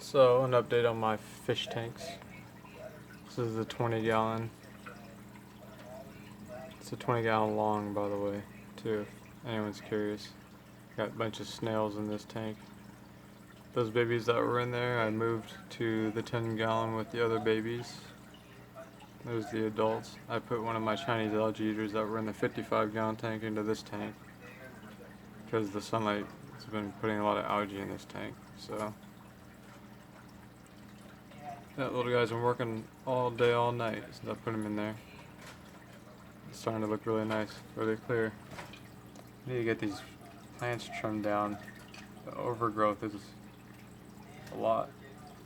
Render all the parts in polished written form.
So, an update on my fish tanks. This is the 20-gallon. It's a 20-gallon long, by the way, too, if anyone's curious. Got a bunch of snails in this tank. Those babies that were in there, I moved to the 10-gallon with the other babies. Those are the adults. I put one of my Chinese algae eaters that were in the 55-gallon tank into this tank, because the sunlight has been putting a lot of algae in this tank. So that little guy's been working all day, all night since I put him in there. It's starting to look really nice, really clear. I need to get these plants trimmed down. The overgrowth is a lot.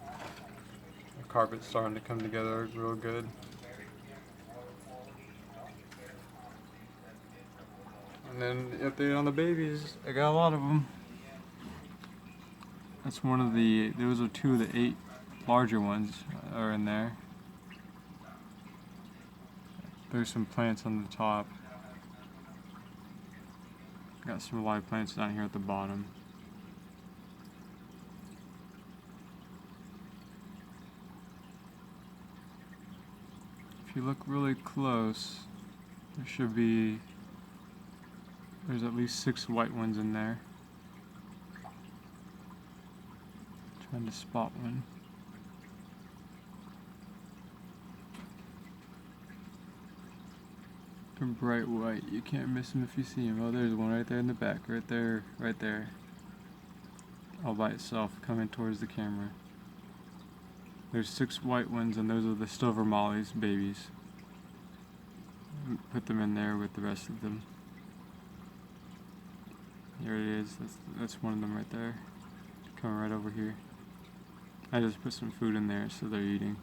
The carpet's starting to come together real good. And then the update on the babies, I got a lot of them. That's one of the, those are two of the 8 larger ones are in there. There's some plants on the top. Got some live plants down here at the bottom. If you look really close, there's at least 6 white ones in there. Trying to spot one. They're bright white. You can't miss them if you see them. Oh, there's one right there in the back. Right there. Right there. All by itself, coming towards the camera. There's 6 white ones, and those are the Silver Mollies, babies. Put them in there with the rest of them. Here it is. That's one of them right there. Coming right over here. I just put some food in there, so they're eating.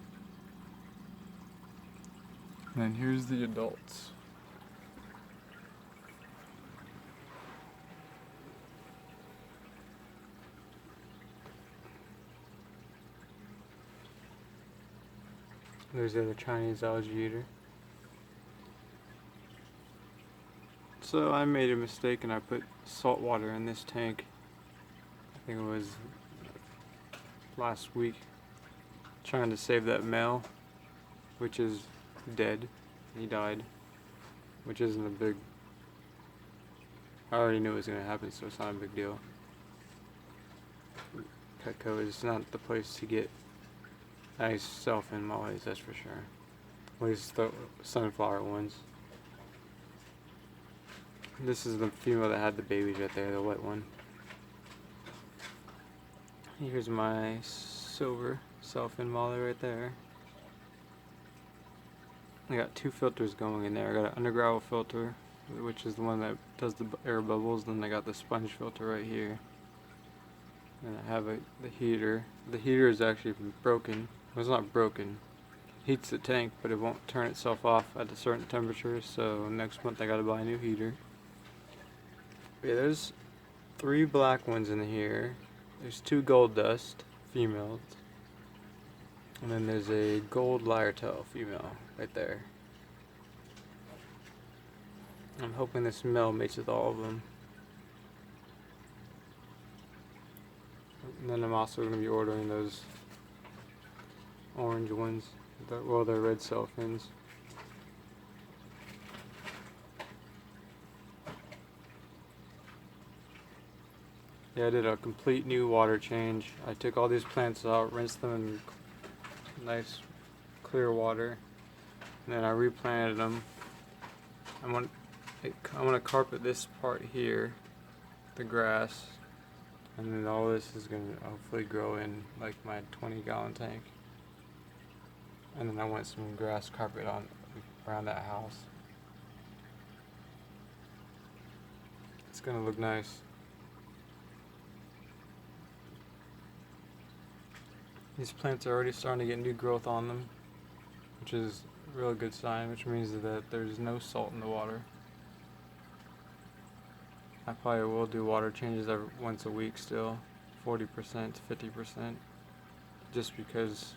And then here's the adults. There's the other Chinese algae eater. So I made a mistake and I put salt water in this tank. I think it was last week. Trying to save that male, which is dead. He died. Which isn't a big... I already knew it was going to happen, so it's not a big deal. Petco is not the place to get nice sailfin mollies, that's for sure. At least the sunflower ones. This is the female that had the babies right there, the white one. Here's my Silver Sailfin Mollie right there. I got 2 filters going in there. I got an underground filter, which is the one that does the air bubbles. Then I got the sponge filter right here. And I have the heater. The heater is actually broken. Well, it's not broken. It heats the tank, but it won't turn itself off at a certain temperature. So next month I gotta buy a new heater. Yeah, there's 3 black ones in here. There's 2 gold dust females. And then there's a gold lyre-tail female right there. I'm hoping this male mates with all of them. And then I'm also going to be ordering those orange ones. Well, they're red sailfins. Yeah, I did a complete new water change. I took all these plants out, rinsed them in nice clear water, and then I replanted them. I want to carpet this part here, the grass, and then all this is going to hopefully grow in like my 20-gallon tank. And then I want some grass carpet on around that house. It's going to look nice. These plants are already starting to get new growth on them, which is a really good sign, which means that there's no salt in the water. I probably will do water changes once a week still, 40% to 50%, just because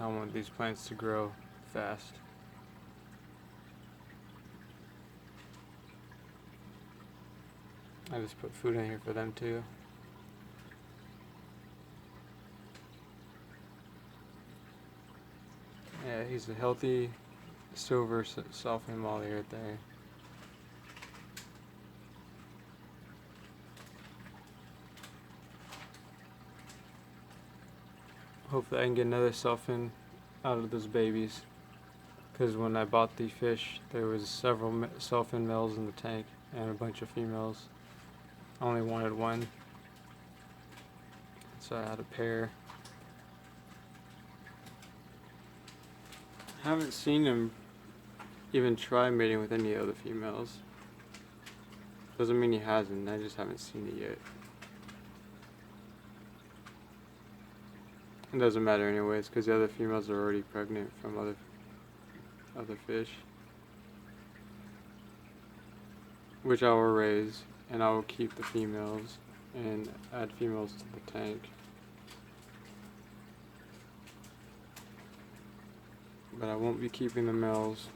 I want these plants to grow fast. I just put food in here for them too. he's a healthy Silver Sailfin Mollie right there. Hopefully I can get another Sailfin out of those babies, because when I bought the fish there was several Sailfin males in the tank and a bunch of females. I only wanted one, so I had a pair. I haven't seen him even try mating with any other females. Doesn't mean he hasn't, I just haven't seen it yet. It doesn't matter anyways, because the other females are already pregnant from other fish, which I will raise, and I will keep the females and add females to the tank. But I won't be keeping the males.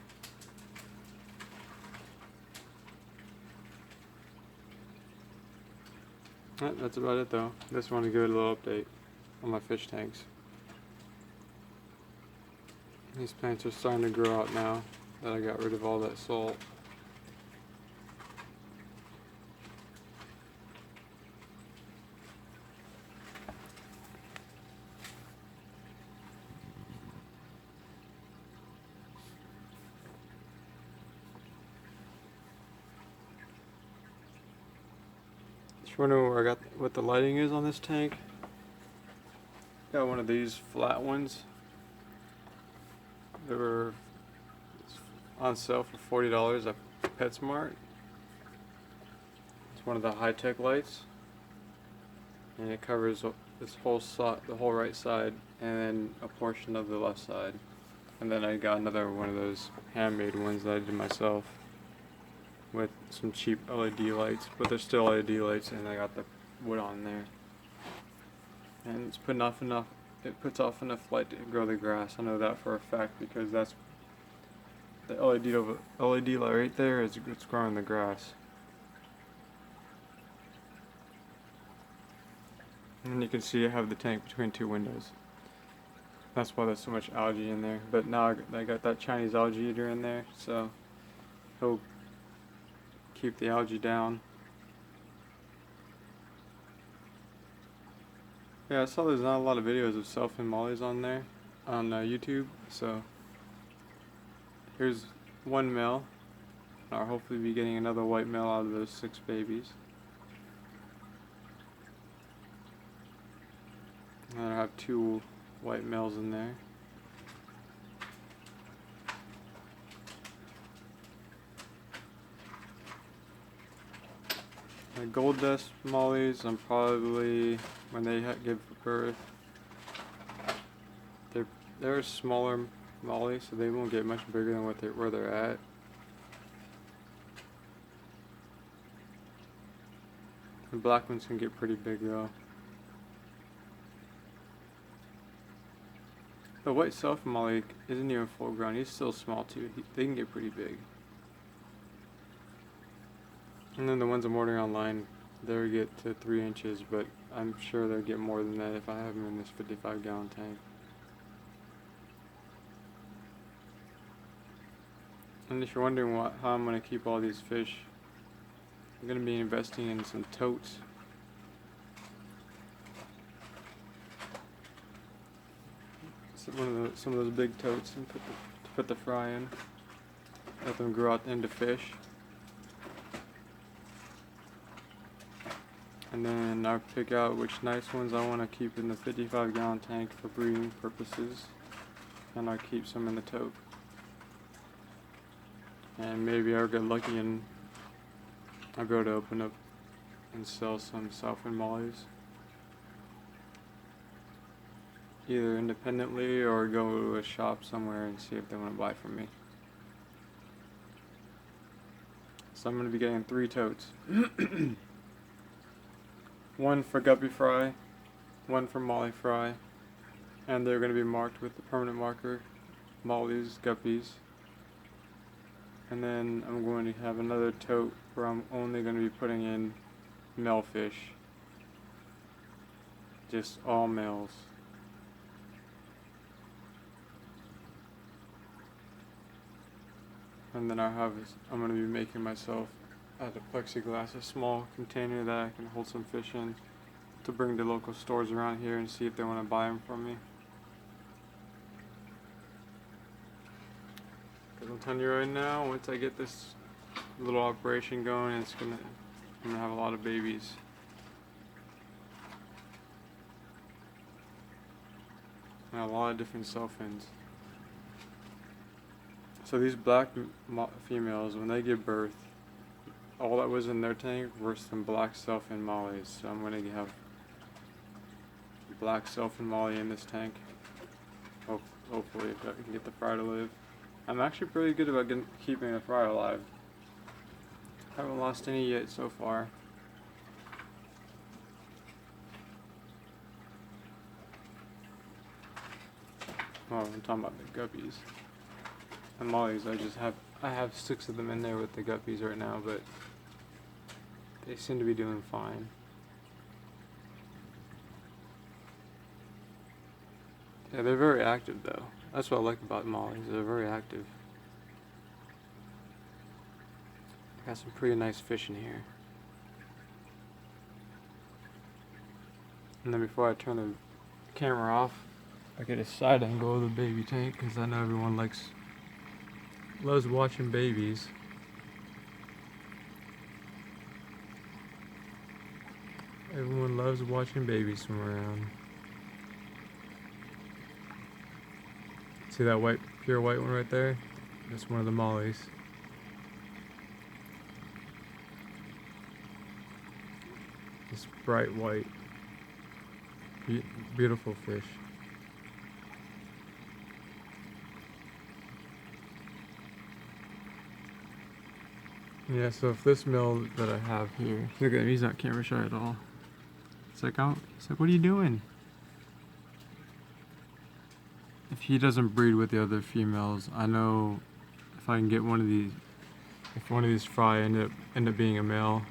That's about it though. Just want to give it a little update on my fish tanks. These plants are starting to grow out now that I got rid of all that salt. Just wondering where I got what the lighting is on this tank. Got one of these flat ones. They were on sale for $40 at PetSmart. It's one of the high-tech lights, and it covers this whole the whole right side, and then a portion of the left side. And then I got another one of those handmade ones that I did myself with some cheap LED lights, but they're still LED lights, and I got the wood on there. And it's putting off enough. It puts off enough light to grow the grass. I know that for a fact, because that's the LED light right there is it's growing the grass. And you can see I have the tank between two windows. That's why there's so much algae in there. But now I got that Chinese algae eater in there, so he'll keep the algae down. Yeah, I saw there's not a lot of videos of Sailfin Mollies on there, on YouTube, so here's one male. I'll hopefully be getting another white male out of those 6 babies. And I have 2 white males in there. My gold dust mollies, I'm probably, when they give birth, they're a smaller molly, so they won't get much bigger than where they're at. The black ones can get pretty big though. The white Sailfin Mollie isn't even full grown, he's still small too. They can get pretty big. And then the ones I'm ordering online, they'll get to 3 inches, but I'm sure they'll get more than that if I have them in this 55-gallon tank. And if you're wondering how I'm going to keep all these fish, I'm going to be investing in some totes. Some of those big totes, and put the fry in. Let them grow out into fish. And then I'll pick out which nice ones I want to keep in the 55-gallon tank for breeding purposes, and I'll keep some in the tote. And maybe I'll get lucky and I'll be able to open up and sell some Sailfin Mollies, either independently or go to a shop somewhere and see if they want to buy from me. So I'm going to be getting 3 totes. One for guppy fry, one for molly fry, and they're going to be marked with the permanent marker, mollies, guppies. And then I'm going to have another tote where I'm only going to be putting in male fish, just all males. And then I'm going to be making myself out of plexiglass a small container that I can hold some fish in to bring to local stores around here and see if they want to buy them from me. Because I'm telling you right now, once I get this little operation going, I'm gonna have a lot of babies. And a lot of different Sailfins. So these black females, when they give birth, all that was in their tank were some black Sailfin Mollies. So I'm gonna have black Sailfin Mollie in this tank. Hopefully, if I can get the fry to live. I'm actually pretty good about keeping the fry alive. Haven't lost any yet so far. Oh, I'm talking about the guppies. And mollies, I have 6 of them in there with the guppies right now, but they seem to be doing fine. Yeah, they're very active though. That's what I like about mollies, they're very active. Got some pretty nice fish in here. And then before I turn the camera off, I get a side angle of the baby tank because I know everyone loves watching babies. Everyone loves watching babies swim around. See that pure white one right there? That's one of the mollies. This bright white, beautiful fish. Yeah, so if this male that I have here, look at him, he's not camera shy at all. It's like, what are you doing? If he doesn't breed with the other females, I know if I can get one of these fry end up being a male,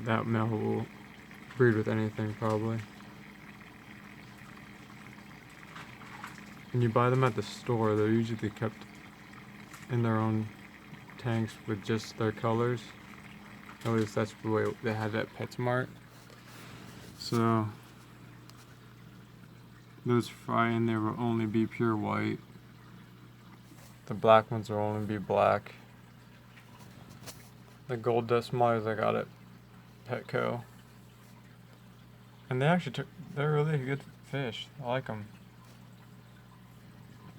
that male will breed with anything probably. When you buy them at the store, they're usually kept in their own tanks with just their colors. At least that's the way they had at PetSmart. So those fry in there will only be pure white. The black ones will only be black. The gold dust mollies I got at Petco. And they're really good fish. I like them.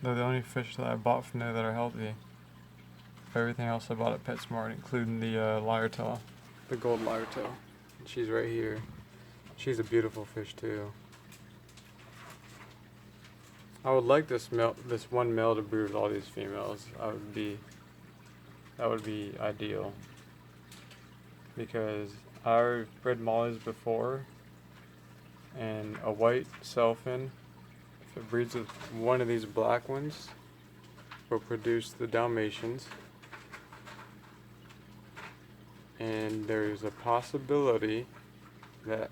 They're the only fish that I bought from there that are healthy. Everything else I bought at PetSmart, including the lyre-tail, the gold lyre-tail. She's right here. She's a beautiful fish too. I would like this one male to breed with all these females. That would be ideal. Because I've bred mollies before, and a white Sailfin, if it breeds with one of these black ones, will produce the Dalmatians. And there's a possibility that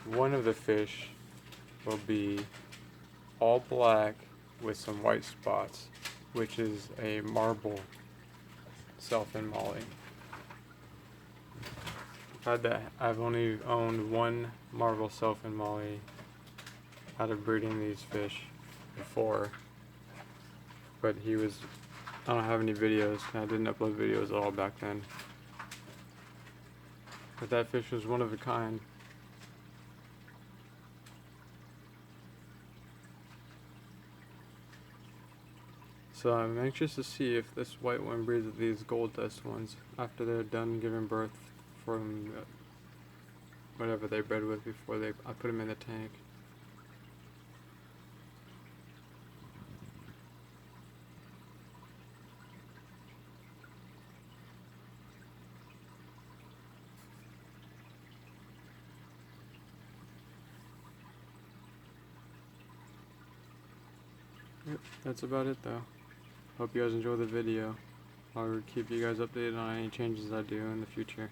one of the fish will be all black with some white spots, which is a marble Sailfin Mollie. I've only owned one marble Sailfin Mollie out of breeding these fish before, but I don't have any videos. I didn't upload videos at all back then. But that fish was one of a kind. So I'm anxious to see if this white one breeds with these gold dust ones after they're done giving birth from whatever they bred with before I put them in the tank. Yep, that's about it though. Hope you guys enjoy the video. I'll keep you guys updated on any changes I do in the future.